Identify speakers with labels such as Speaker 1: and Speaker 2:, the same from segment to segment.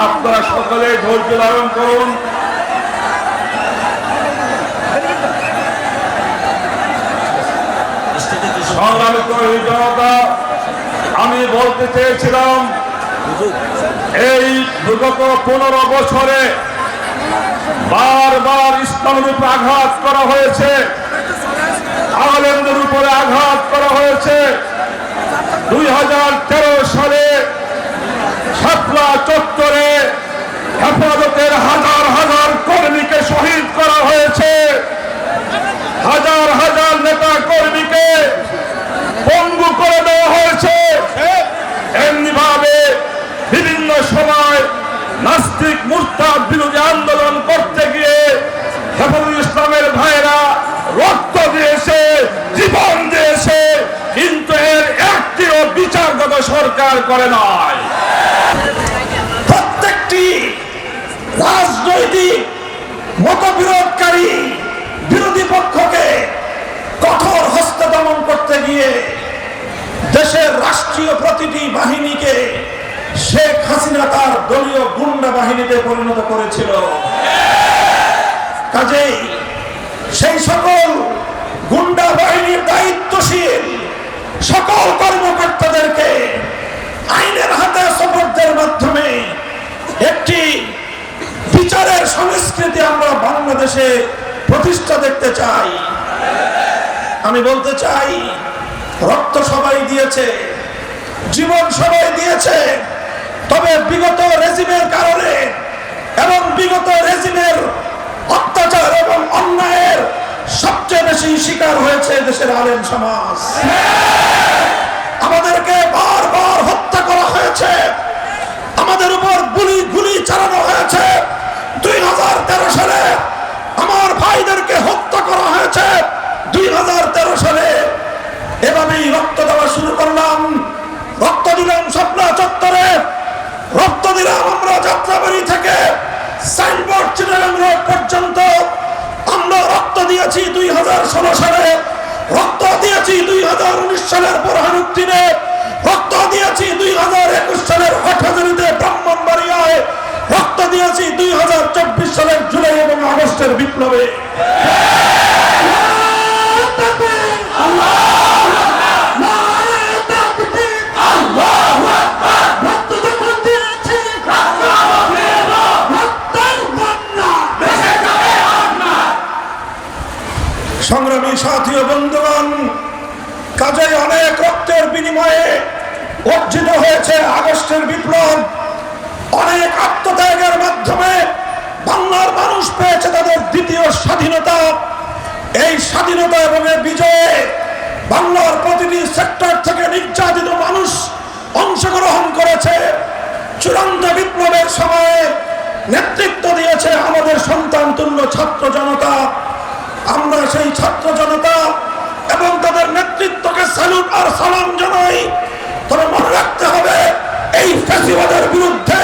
Speaker 1: আপনারা সকলে ধৈর্য ধারণ করুন। সংগ্রামী তৌহিদ জনতা, আমি বলতে চেয়েছিলাম এই বিগত 15 বছরে বারবার ইসলামের উপরে আঘাত করা হয়েছে, আলেমদের উপরে আঘাত করা হয়েছে। 2013 সালে শাপলা চত্বরে হেফাজতের হাজার হাজার কর্মীকে শহীদ করা হয়েছে, হাজার হাজার নেতা কর্মীকে পঙ্গু করে দেওয়া হয়েছে। এমনি ভাবে বিভিন্ন সময় নাস্তিক মুরতাদ বিরোধী আন্দোলন করতে গিয়ে হেফাজতুল ইসলামের ভাইরা রক্ত দিয়েছে, জীবন দিয়েছে, কিন্তু এর একটিও বিচারগত সরকার করে নাই।
Speaker 2: প্রত্যেকটি রাজনৈতিক মতবিরোধকারী বিরোধী পক্ষকে কঠোর হস্তে দমন করতে গিয়ে দেশের রাষ্ট্রীয় প্রতিটি বাহিনীকে শেখ হাসিনা তার দলীয় গুন্ডা বাহিনীতে পরিণত করেছিল। কাজেই সেই সকল গুন্ডা বাহিনীর দায়িত্বশীল সকল কর্মকর্তাদেরকে আইনের হাতে সোপর্দের মাধ্যমে একটি বিচারের সংস্কৃতি আমরা বাংলাদেশে প্রতিষ্ঠা দেখতে চাই। আমি বলতে চাই, রক্ত সবাই দিয়েছে, জীবন সবাই দিয়েছে, তবে বিগত রেজিমের কারণে এবং বিগত রেজিমের অত্যাচার এবং অন্যায়ের সবচেয়ে বেশি শিকার হয়েছে দেশের আলেম সমাজ। আমাদেরকে বারবার হত্যা করা হয়েছে, আমাদের উপর গুলি চালানো হয়েছে। 2013 সালে আমার ভাইদেরকে হত্যা করা হয়েছে। 2013 সালে এভাবেই রক্ত দেওয়া শুরু করলাম। রক্ত দিলাম শাপলা চত্বরে, রক্ত দিলাম আমরা যাত্রাবাড়ি থেকে সাইনবোর্ড চিটাগাং রোড পর্যন্ত। আমরা রক্ত দিয়েছি 2016 সালে, রক্ত দিয়েছি 2019 সালের বোরহানুর দিনে, রক্ত দিয়েছি 2021 সালের হাটহাজারীতে ব্রাহ্মণবাড়িয়ায়, রক্ত দিয়েছি 2024 সালের জুলাই এবং আগস্টের বিপ্লবে। সংগ্রামী সাথী ও বন্ধুগণ, কাজেই অনেক রক্তের বিনিময়ে অর্জিত হয়েছে আগস্টের বিপ্লব। অনেক আত্মত্যাগের মাধ্যমে বাংলার মানুষ পেয়েছে তাদের দ্বিতীয় স্বাধীনতা। এই স্বাধীনতা এবং বিজয়ে বাংলার প্রতিটি সেক্টর থেকে নির্যাতিত মানুষ অংশগ্রহণ করেছে। চূড়ান্ত বিপ্লবের সময়ে নেতৃত্ব দিয়েছে আমাদের সন্তান তুল্য ছাত্র জনতা। আমরা সেই ছাত্র জনতা এবং তাদের নেতৃত্বকে স্যালুট আর সালাম জানাই। তবে মনে রাখতে হবে, এই ফ্যাসিবাদের বিরুদ্ধে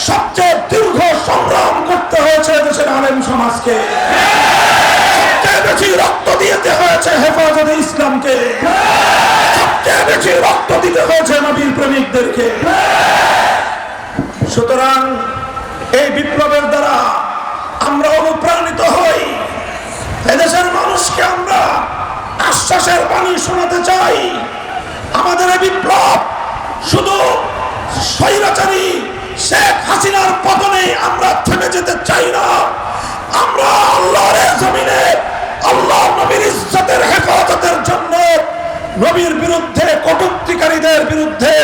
Speaker 2: সবচেয়ে দীর্ঘ সংগ্রাম করতে হয়েছে দেশের আলেম সমাজকে। সবচেয়ে বেশি রক্ত দিতে হয়েছে হেফাজতে ইসলামকে, সবচেয়ে বেশি রক্ত দিতে হয়েছে নবীর প্রেমিকদেরকে। সুতরাং এই বিপ্লবের দ্বারা আমরা অনুপ্রাণিত হই। এদেশের মানুষকে আমরা আশ্বাসের বাণী শোনাতে চাই। আমাদের এই বিপ্লব শুধু স্বৈরাচারী শেখ হাসিনার পতনে আমরা থেমে যেতে চাই না। আমরা আল্লাহর জমিনে আল্লাহ নবীর ইজ্জতের হেফাজতের জন্য নবীর বিরুদ্ধে, কটূক্তিকারীদের বিরুদ্ধে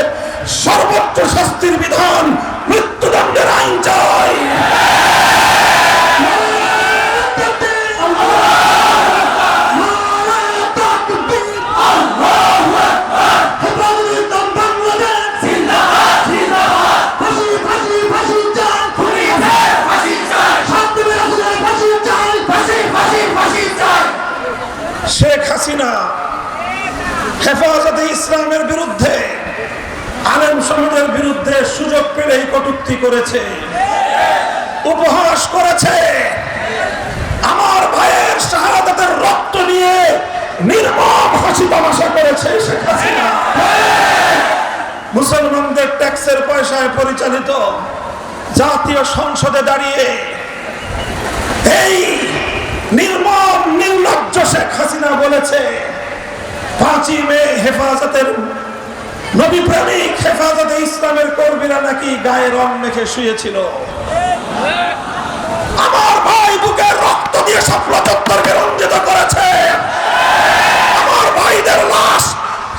Speaker 2: সর্বোচ্চ শাস্তির বিধান, মৃত্যুদণ্ডের আইন চাই। হাসিনা হেফাজতে ইসলামের বিরুদ্ধে, আলেম সমাজের বিরুদ্ধে সুযোগ পেলেই কটূক্তি করেছে, উপহাস করেছে। আমার ভাইয়ের শাহাদাতের রক্ত নিয়ে নির্মম হাসি তামাশা করেছে শেখ হাসিনা। মুসলমানদের ট্যাক্সের পয়সায় পরিচালিত জাতীয় সংসদে দাঁড়িয়ে এই নির্মম নির্লজ্জ শেখ হাসিনা বলেছে 5ই মে হেফাজতের নবী প্রেমিক হেফাজতে ইসলামের কর্মীরা নাকি গায়ে রং মেখে শুয়েছিল। আমার ভাই বুকের রক্ত দিয়ে শাপলা চত্বরকে রঞ্জিত করেছে। আমার ভাইদের লাশ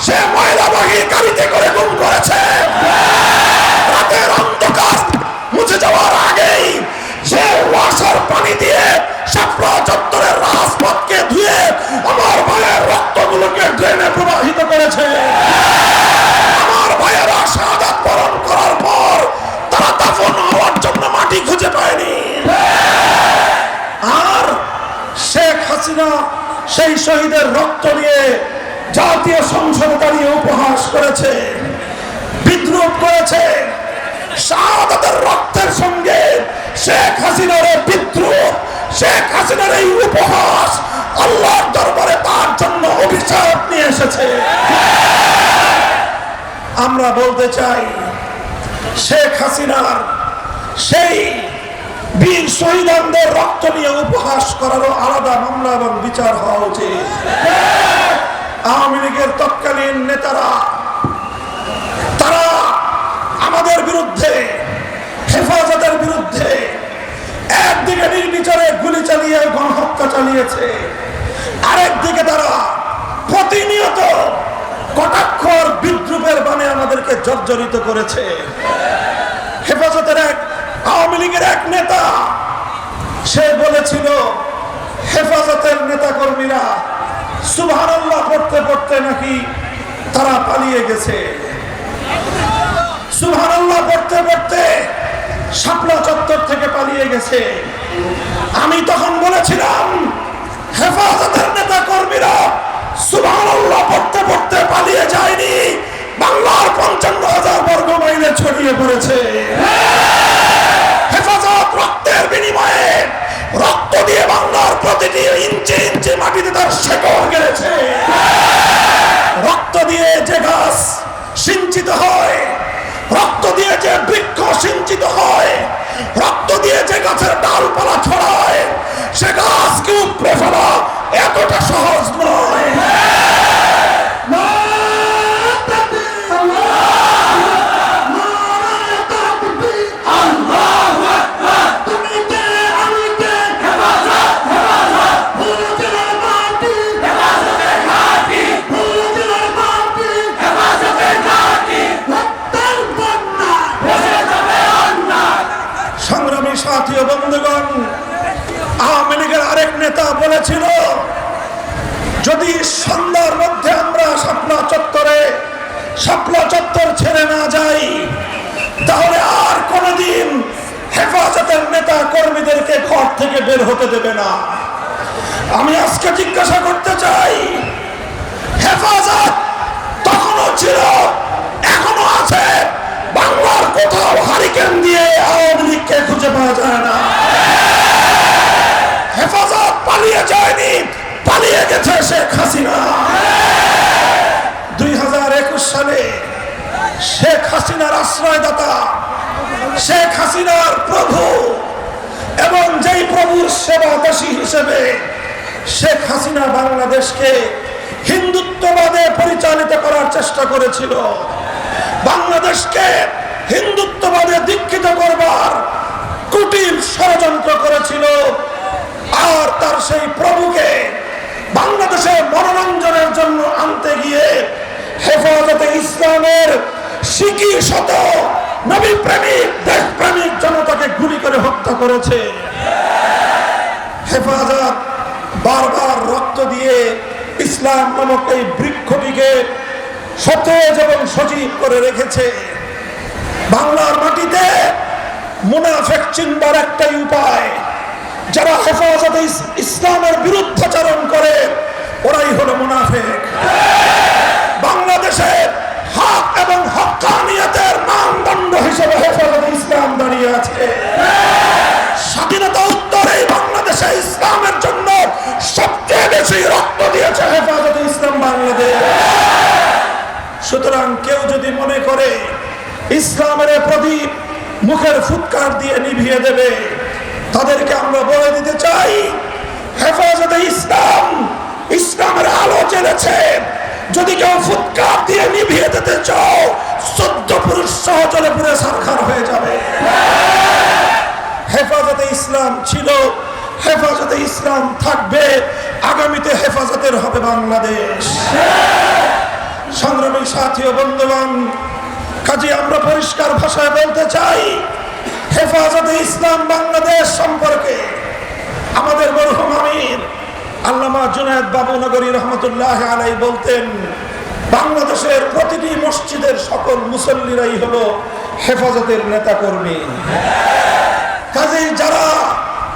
Speaker 2: সে ময়লাবাহী গাড়িতে করে গুম করেছে। রাতের অন্ধকার মুছে যাওয়ার আগেই সে ওয়াসার পানি দিয়ে শাপলা চত্বরের রাজপথকে ধুয়ে আমার ভাইয়ের রক্তগুলোকে ড্রেনে প্রবাহিত করেছে। আমার ভাইয়েরা শাহাদাত বরণ করার পর তারা দাফন হওয়ার জন্য মাটি খুঁজে পায়নি। আর শেখ হাসিনা সেই শহীদের রক্ত নিয়ে জাতীয় সংসদে দাঁড়িয়ে উপহাস করেছে, বিদ্রুপ করেছে। শাহাদাতের রক্তের সঙ্গে শেখ হাসিনার বিদ্রুপ, শেখ হাসিনার এই উপহাস আল্লাহর দরবারে তার জন্য অভিশাপ নিয়ে এসেছে। আমরা বলতে চাই শেখ হাসিনার সেই বীর শহীদদের রক্ত নিয়ে উপহাস করারও আলাদা মামলা এবং বিচার হওয়া উচিত। আওয়ামী লীগের তৎকালীন নেতারা তারা আমাদের বিরুদ্ধে, হেফাজতের বিরুদ্ধে একদিকে নির্বিচারে গুলি চালিয়ে গণহত্যা চালিয়েছে, আরেকদিকে তারা প্রতিনিয়ত কটাক্ষর বিদ্রুপের বানে আমাদেরকে জর্জরিত করেছে। হেফাজতের এক আওয়ামী লীগের এক নেতা সে বলেছিল হেফাজতের নেতা কর্মীরা সুবহানাল্লাহ পড়তে পড়তে নাকি তারা পালিয়ে গেছে। সুবহানাল্লাহ পড়তে পড়তে শাপলা চত্বর থেকে পালিয়ে গেছে। আমি তখন বলেছিলাম হেফাজতের নেতা কর্মীরা সুবহানাল্লাহ পড়তে পড়তে পালিয়ে যায়নি, বাংলার 55,000 বর্গ মাইলে ছড়িয়ে পড়েছে। হেফাজত রক্তের বিনিময়ে রক্ত দিয়ে বাংলার প্রতিটি ইঞ্চি ইঞ্চি মাটিতে তার শেকড় গেড়েছে। রক্ত দিয়ে যে গাছ সিঞ্চিত হয়, রক্ত দিয়ে যে বৃক্ষ সিঞ্চিত হয়, রক্ত দিয়ে যে গাছের ডালপালা ছড়ায়, সে গাছকে উপড়ে ফেলা এতটা সহজ নয়। সংগ্রামী সাথী ও বন্ধুগণ, আওয়ামী লীগের আরেক নেতা বলেছিল যদি সন্ধ্যার মধ্যে আমরা শাপলা চত্বর ছেড়ে না যাই তাহলে আর কোনদিন হেফাজতের নেতা কর্মীদেরকে ঘর থেকে বের হতে দেবে না। আমি আজকে জিজ্ঞাসা করতে চাই, হেফাজত তখনও ছিল, এখনো আছে, বাংলার কোথাও হারিকেন দিয়ে আওয়ামী লীগকে খুঁজে পাওয়া যায় না। হেফাজত পালিয়ে যায়নি, পালিয়ে গেছে শেখ হাসিনা। 2021 সালে শেখ হাসিনার আশ্রয়দাতা, শেখ হাসিনার প্রভু এবং যেই প্রভুর সেবাদাসী হিসেবে শেখ হাসিনা বাংলাদেশকে হিন্দুত্ববাদে পরিচালিত করার চেষ্টা করেছিল, বাংলাদেশকে হিন্দুত্ববাদে দীক্ষিত করবার কুটিল ষড়যন্ত্র করেছিল। আর তার সেই প্রভুকে বাংলাদেশে মনোরঞ্জনের জন্য আনতে গিয়ে হেফাজতে ইসলামের শিকি শত নবী প্রেমিক, দেশ প্রেমিক জনতাকে গুলি করে হত্যা করেছে। হেফাজত বারবার রক্ত দিয়ে ইসলাম নামক এই বৃক্ষটিকে সতেজ এবং সজীব করে রেখেছে। বাংলার মাটিতে মুনাফিক চিনবার একটাই উপায়, যারা হেফাজতে ইসলামের বিরুদ্ধাচরণ করে ওরাই হলো মুনাফিক। বাংলাদেশে রক্ত দিয়েছে হেফাজতে ইসলাম বাংলাদেশ। সুতরাং কেউ যদি মনে করে ইসলামের প্রদীপ মুখের ফুৎকার দিয়ে নিভিয়ে দেবে, তাদেরকে আমরা বলে দিতে চাই, হেফাজতে ইসলাম ইসলামের আলো জ্বেলেছে। যদি কেউ ফুৎকার দিয়ে নিভিয়ে দিতে চাও, 14 পুরুষ সহজরে পুরে সারখার হয়ে যাবে। হেফাজতে ইসলাম ছিল, হেফাজতে ইসলাম থাকবে, আগামীতে হেফাজতের হবে বাংলাদেশ। সংগ্রামী সাথী ও বন্ধুগণ, কাজে আমরা পরিষ্কার ভাষায় বলতে চাই, হেফাজতে ইসলাম বাংলাদেশ সম্পর্কে আমাদের মরহুম আমির আল্লামা জুনায়েদ বাবুনগরী রহমতুল্লাহ আলাইহি বলতেন, বাংলাদেশের প্রতিটি মসজিদের সকল মুসল্লিরাই হলো হেফাজতের নেতাকর্মী। কাজেই যারা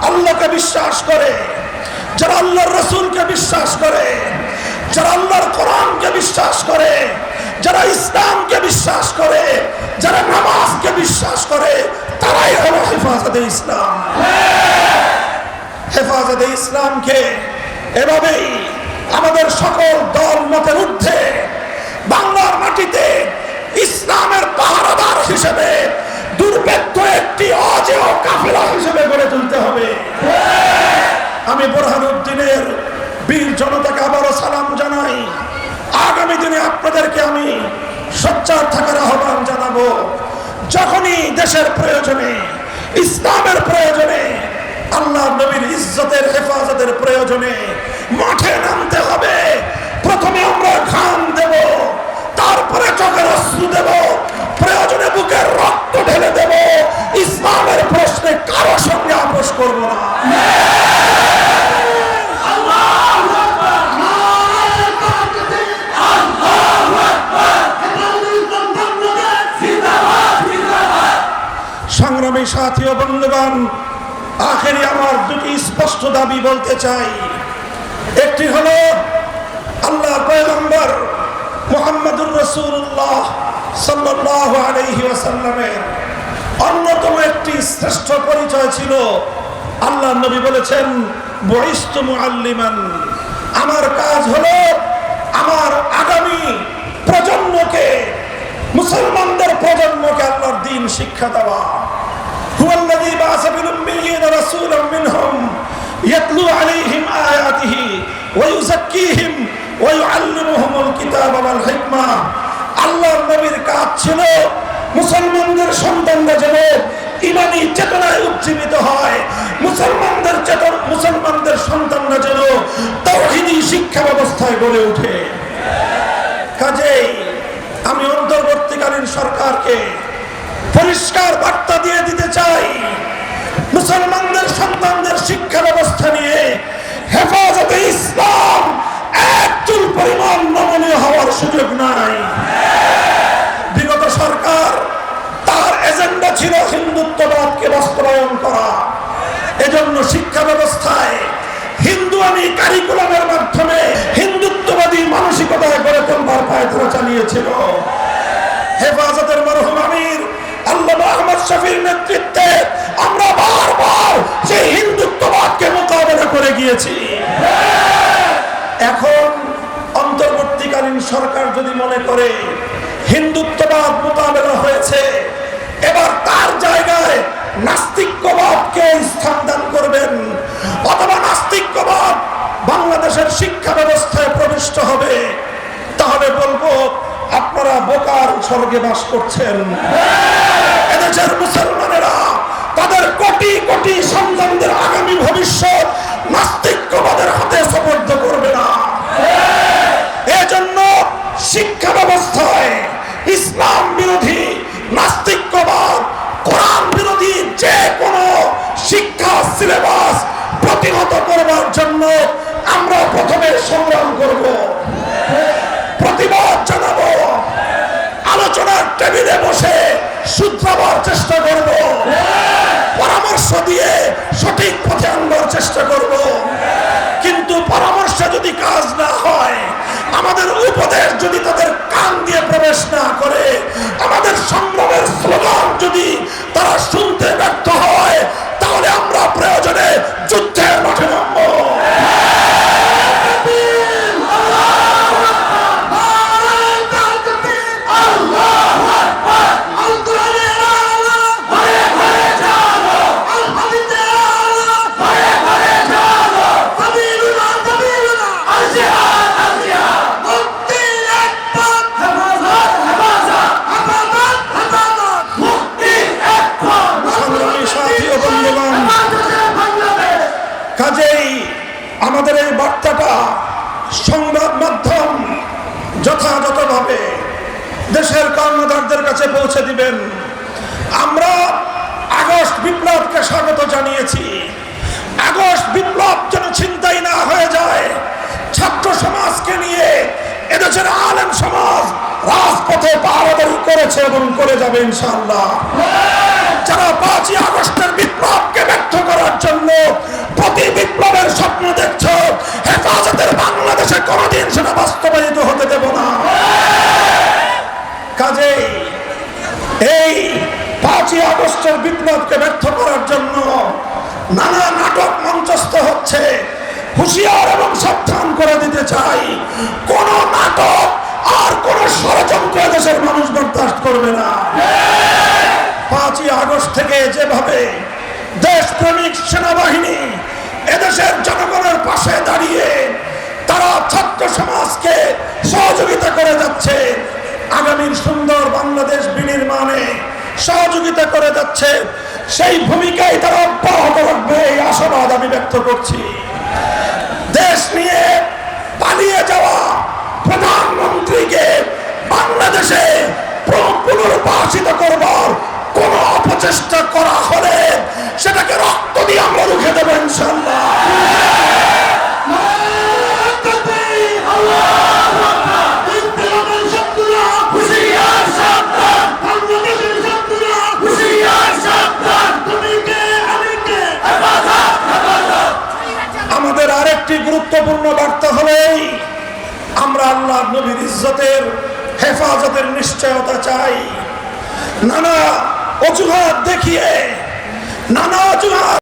Speaker 2: আল্লাহকে বিশ্বাস করে, যারা আল্লাহর রাসূলকে বিশ্বাস করে, যারা আল্লাহর কোরআনকে বিশ্বাস করে, যারা ইসলামকে বিশ্বাস করে, যারা নামাজকে বিশ্বাস করে, তারাই হলো হেফাজতে ইসলাম। হেফাজতে ইসলামকে এভাবেই আমাদের সকল দল মতের ঊর্ধ্বে বাংলার মাটিতে ইসলামের পাহারাদার হিসেবে দুর্ভেদ্য একটি অজেয় কাফেলা হিসেবে গড়ে তুলতে হবে। আমি বুরহানুদ্দিনের বীর জনতাকে আবারও সালাম জানাই। আগামী দিনে আপনাদেরকে আমি সোচ্চার থাকার আহ্বান জানাবো। যখনই দেশের প্রয়োজনে, ইসলামের প্রয়োজনে, আল্লাহ নবীর ইজ্জতের হেফাজতের প্রয়োজনে মাঠে নামতে হবে। প্রথমে আমরা ঘাম দেব, তারপরে চোখের অশ্রু দেব, প্রয়োজনে বুকের রক্ত ঢেলে দেব। ইসলামের প্রশ্নে কারো সঙ্গে আপোষ করব না। সংগ্রামী সাথী ও বন্ধুগণ, আখেরি আমার দুটি স্পষ্ট দাবি বলতে চাই। একটি হলো আল্লাহর পয়গম্বর মুহাম্মদুর রাসূলুল্লাহ সাল্লাল্লাহু আলাইহি ওয়াসাল্লামের অন্যতম একটি শ্রেষ্ঠ পরিচয় ছিল, আল্লাহর নবী বলেছেন, বুইসতু মুআল্লিমান, আমার কাজ হলো আমার আগামী প্রজন্মকে, মুসলমানদের প্রজন্মকে আল্লাহর দ্বীন শিক্ষা দেওয়া। হুয়াল্লাযী বাআসা ফিল উম্মিয়্যিনা রাসূলাম মিনহুম ইয়াতলু আলাইহিম আয়াতিহি ওয়া ইউযাক্কিহিম ওয়া ইউআল্লিমুহুমুল কিতাবা ওয়াল হিকমা। আল্লাহর নবীর কাজ ছিল মুসলমানদের সন্তানরা যেন ঈমানী চেতনায় উজ্জীবিত হয়, মুসলমানদের সন্তানরা যেন তাওহীদী শিক্ষা ব্যবস্থায় গড়ে ওঠে। কাজেই আমি অন্তর্বর্তীকালীন সরকারকে পরিষ্কার বার্তা দিয়ে দিতে চাই, মুসলমানদের সন্তানদের শিক্ষা ব্যবস্থা নিয়ে হেফাজতে ইসলাম এক চুল পরিমাণ নমনীয় হওয়ার সুযোগ নাই। বিগত সরকার তার এজেন্ডা ছিল হিন্দুত্ববাদকে বাস্তবায়ন করা। এজন্য শিক্ষা ব্যবস্থায় হিন্দুয়ানি কারিকুলামের মাধ্যমে হিন্দুত্ববাদী মানসিকতায় গড়ে তোলবার পায়তারা চালিয়েছিল। হেফাজতের মরহুম আমির আল্লামা আহমদ শফীর নেতৃত্বে আমরা বারবার সেই হিন্দুত্ববাদকে মোকাবেলা করে গিয়েছি। এখন অন্তর্বর্তীকালীন সরকার যদি মনে করে হিন্দুত্ববাদ মোকাবেলা হয়েছে, এবার তার জায়গায় নাস্তিক্যবাদকে স্থান দান করবেন, অথবা নাস্তিক্যবাদ বাংলাদেশের শিক্ষা ব্যবস্থায় প্রবিষ্ট হবে, তাহলে বলবো আপনারা বোকার স্বর্গে বাস করছেন। এদেশের মুসলমানেরা তাদের কোটি কোটি সন্তানদের আগামী ভবিষ্যৎ নাস্তিক্যবাদের হাতে সুপর্দ করবে না। এজন্য শিক্ষা ব্যবস্থায় ইসলাম বিরোধী, নাস্তিক্যবাদ, কোরআন বিরোধী যে কোনো শিক্ষা সিলেবাস প্রতিহত করবার জন্য আমরা প্রথমে সংগ্রাম করব, প্রতিবাদ জানাবো, আলোচনার টেবিলে বসে শুধরাবার চেষ্টা করব, পরামর্শ দিয়ে সঠিক পথে আনবার চেষ্টা করব। কিন্তু পরামর্শ যদি কাজ না হয়, আমাদের উপদেশ যদি তাদের কান দিয়ে প্রবেশ না করে, আমাদের সংগ্রামের স্লোগান যদি তারা শুনতে ব্যর্থ হয়, তাহলে আমরা প্রয়োজনে যুদ্ধের মাঠে নামব। সংবাদ মাধ্যম যথাযথভাবে দেশের কর্ণধারদের কাছে পৌঁছে দিবেন। আমরা আগস্ট বিপ্লবকে স্বাগত জানিয়েছি। আগস্ট বিপ্লব যেন ছিনতাই না হয়ে যায়, ছাত্র সমাজকে নিয়ে এদেশের আলেম সমাজ রাজপথে পাহারাদারি করেছে এবং করে যাবে ইনশাআল্লাহ। যারা 5ই আগস্টের বিপ্লবকে ব্যর্থ করার জন্য প্রতি বিপ্লবের স্বপ্ন দেখছ, হেফাজতের বাংলাদেশে কোনোদিন সেটা বাস্তবায়িত হতে দেব না। কাজেই এই 5ই আগস্টের বিপ্লবকে ব্যর্থ করার জন্য নানা নাটক মঞ্চস্থ হচ্ছে। হুঁশিয়ার এবং সাবধান করে দিতে চাই, কোন নাটক আর কোন ষড়যন্ত্র দেশের মানুষ বরদাস্ত করবে না। 5ই আগস্ট থেকে যেভাবে দেশপ্রেমিক সেনাবাহিনী এদেশের জনগণের পাশে দাঁড়িয়ে তারা ছাত্র সমাজকে সহযোগিতা করে যাচ্ছে, আগামীর সুন্দর বাংলাদেশ বিনির্মাণে সহযোগিতা করে যাচ্ছে, সেই ভূমিকায় তারা অব্যাহত রাখবে এই আশাবাদ আমি ব্যক্ত করছি। দেশ নিয়ে পালিয়ে যাওয়া প্রধানমন্ত্রীকে বাংলাদেশে পুনর্বাসিত করবার কোন অপচেষ্টা করা হলে সেটাকে রক্ত দিয়ে আমরা রুখে দেব ইনশাআল্লাহ। আমাদের আরেকটি গুরুত্বপূর্ণ বার্তা হলেই আমরা আল্লাহ নবীর ইজ্জতের হেফাজতের নিশ্চয়তা চাই। নানা অজুহাত দেখিয়ে, নানা অজুহাত